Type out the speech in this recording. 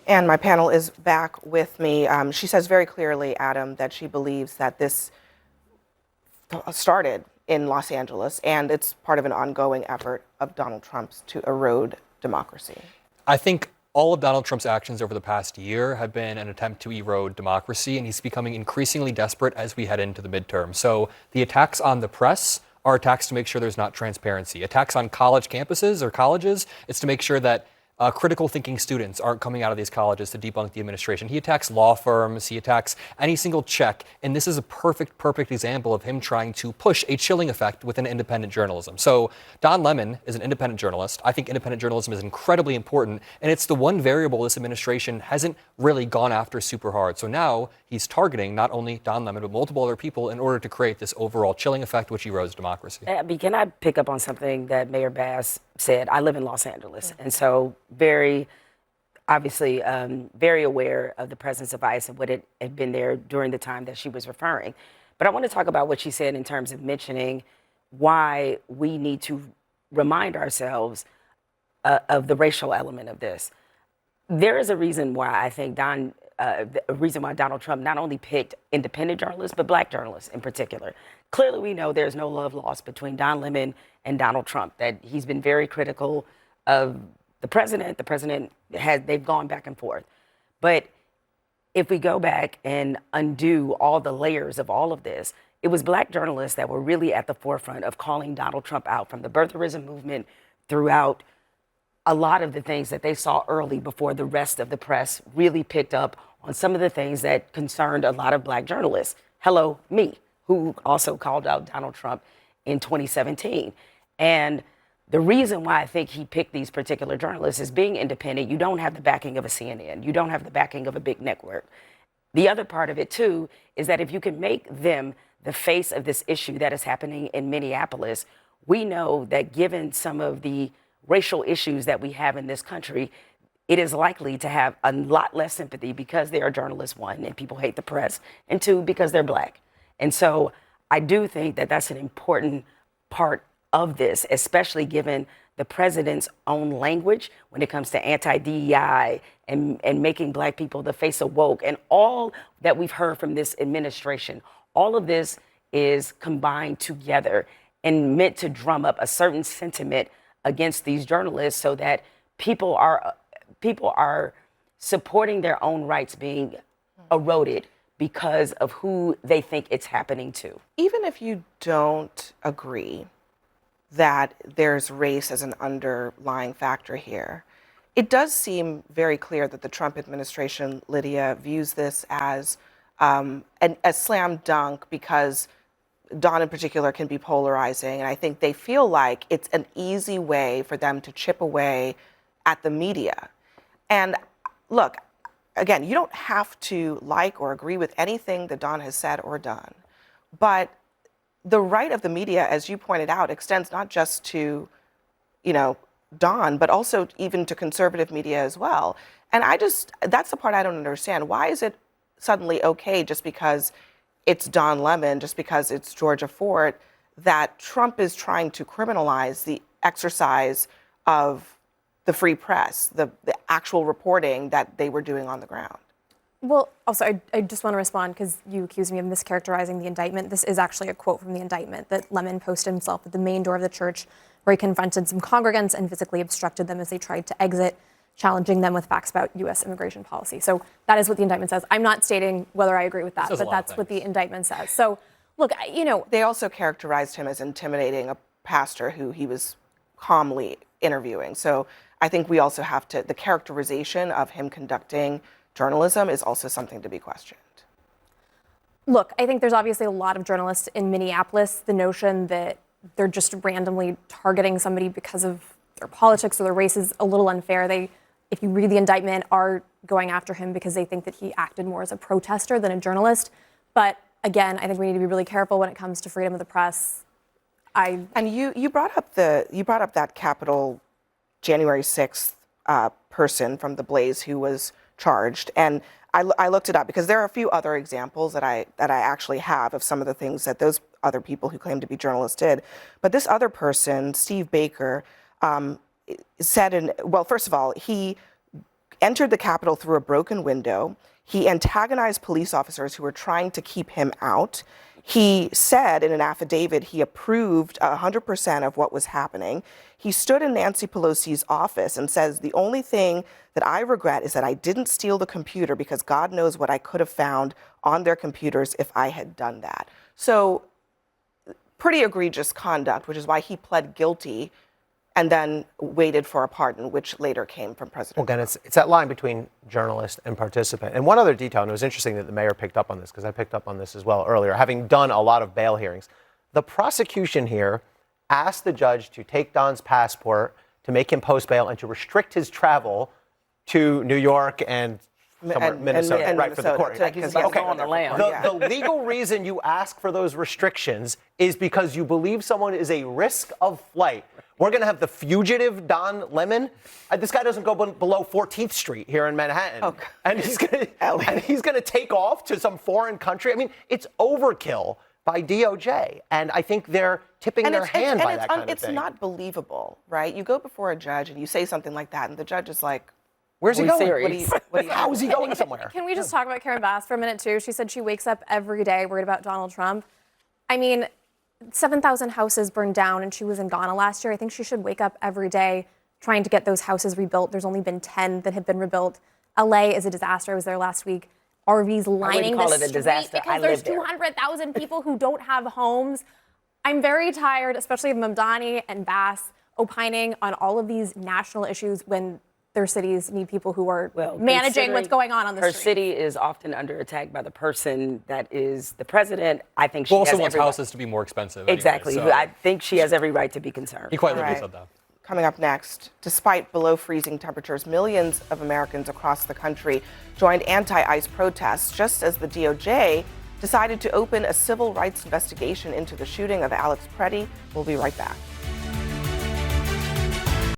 And my panel is back with me. She says very clearly, Adam, that she believes that this started in Los Angeles and it's part of an ongoing effort of Donald Trump's to erode democracy. I think all of Donald Trump's actions over the past year have been an attempt to erode democracy, and he's becoming increasingly desperate as we head into the midterm. So the attacks on the press are attacks to make sure there's not transparency. Attacks on college campuses or colleges, it's to make sure that critical thinking students aren't coming out of these colleges to debunk the administration. He attacks law firms, he attacks any single check, and this is a perfect example of him trying to push a chilling effect within independent journalism. So Don Lemon is an independent journalist. I think independent journalism is incredibly important, and it's the one variable this administration hasn't really gone after super hard. So now he's targeting not only Don Lemon, but multiple other people in order to create this overall chilling effect, which erodes democracy. Abby, can I pick up on something that Mayor Bass said? I live in Los Angeles, and so very, obviously, very aware of the presence of ICE and what it had been there during the time that she was referring. But I want to talk about what she said in terms of mentioning why we need to remind ourselves of the racial element of this. There is a reason why I think a reason why Donald Trump not only picked independent journalists, but black journalists in particular. Clearly, we know there's no love lost between Don Lemon and Donald Trump, that he's been very critical of the president. The president they've gone back and forth. But if we go back and undo all the layers of all of this, it was black journalists that were really at the forefront of calling Donald Trump out, from the birtherism movement throughout a lot of the things that they saw early before the rest of the press really picked up on some of the things that concerned a lot of black journalists. Hello, me, who also called out Donald Trump in 2017. And the reason why I think he picked these particular journalists is being independent. You don't have the backing of a CNN. You don't have the backing of a big network. The other part of it, too, is that if you can make them the face of this issue that is happening in Minneapolis, we know that given some of the racial issues that we have in this country, it is likely to have a lot less sympathy because they are journalists, one, and people hate the press, and two, because they're black. And so I do think that that's an important part of this, especially given the president's own language when it comes to anti-DEI and making black people the face of woke, and all that we've heard from this administration. All of this is combined together and meant to drum up a certain sentiment against these journalists so that people are supporting their own rights being eroded because of who they think it's happening to. Even if you don't agree that there's race as an underlying factor here, it does seem very clear that the Trump administration, Lydia, views this as a slam dunk because Don in particular can be polarizing. And I think they feel like it's an easy way for them to chip away at the media. And look, again, you don't have to like or agree with anything that Don has said or done, but the right of the media, as you pointed out, extends not just to, Don, but also even to conservative media as well. And that's the part I don't understand. Why is it suddenly okay just because it's Don Lemon, just because it's Georgia Fort, that Trump is trying to criminalize the exercise of the free press, the actual reporting that they were doing on the ground? Well, also, I just want to respond because you accused me of mischaracterizing the indictment. This is actually a quote from the indictment that Lemon posted himself at the main door of the church, where he confronted some congregants and physically obstructed them as they tried to exit, challenging them with facts about U.S. immigration policy. So that is what the indictment says. I'm not stating whether I agree with that, but that's what the indictment says. So, look, They also characterized him as intimidating a pastor who he was calmly interviewing. So I think we also have to, the characterization of him conducting journalism is also something to be questioned. Look, I think there's obviously a lot of journalists in Minneapolis. The notion that they're just randomly targeting somebody because of their politics or their race is a little unfair. They, if you read the indictment, are going after him because they think that he acted more as a protester than a journalist. But again, I think we need to be really careful when it comes to freedom of the press. And you brought up that Capitol January 6th person from the Blaze who was charged, and I looked it up because there are a few other examples that I actually have of some of the things that those other people who claim to be journalists did. But this other person, Steve Baker, said, well, first of all, he entered the Capitol through a broken window. He antagonized police officers who were trying to keep him out. He said in an affidavit he approved 100% of what was happening. He stood in Nancy Pelosi's office and says, the only thing that I regret is that I didn't steal the computer because God knows what I could have found on their computers if I had done that. So pretty egregious conduct, which is why he pled guilty and then waited for a pardon, which later came from President Well, again, Trump. it's that line between journalist and participant. And one other detail, and it was interesting that the mayor picked up on this, because I picked up on this as well earlier, having done a lot of bail hearings. The prosecution here asked the judge to take Don's passport, to make him post bail, and to restrict his travel to New York and somewhere, Minnesota, and right, for the court. because he has Okay, no other land. the legal reason you ask for those restrictions is because you believe someone is a risk of flight. We're going to have the fugitive Don Lemon. This guy doesn't go below 14th Street here in Manhattan. Oh, and he's going to take off to some foreign country. I mean, it's overkill by DOJ. And I think they're tipping their hand by that kind of thing. It's not believable, right? You go before a judge and you say something like that, and the judge is like, where's he we going? serious? How is he going somewhere? Can we just talk about Karen Bass for a minute, too? She said she wakes up every day worried about Donald Trump. I mean, 7,000 houses burned down, and she was in Ghana last year. I think she should wake up every day trying to get those houses rebuilt. There's only been 10 that have been rebuilt. LA is a disaster. I was there last week. RVs lining the street because there's 200,000 people who don't have homes. I'm very tired, especially of Mamdani and Bass opining on all of these national issues when their cities need people who are managing what's going on the street. Her city is often under attack by the person that is the president. I think she Who also has wants every houses to be more expensive. Anyway, Exactly. so I think she has every right to be concerned. he quite literally Right. said that. Coming up next, despite below freezing temperatures, millions of Americans across the country joined anti-ICE protests just as the DOJ decided to open a civil rights investigation into the shooting of Alex Preddy. We'll be right back.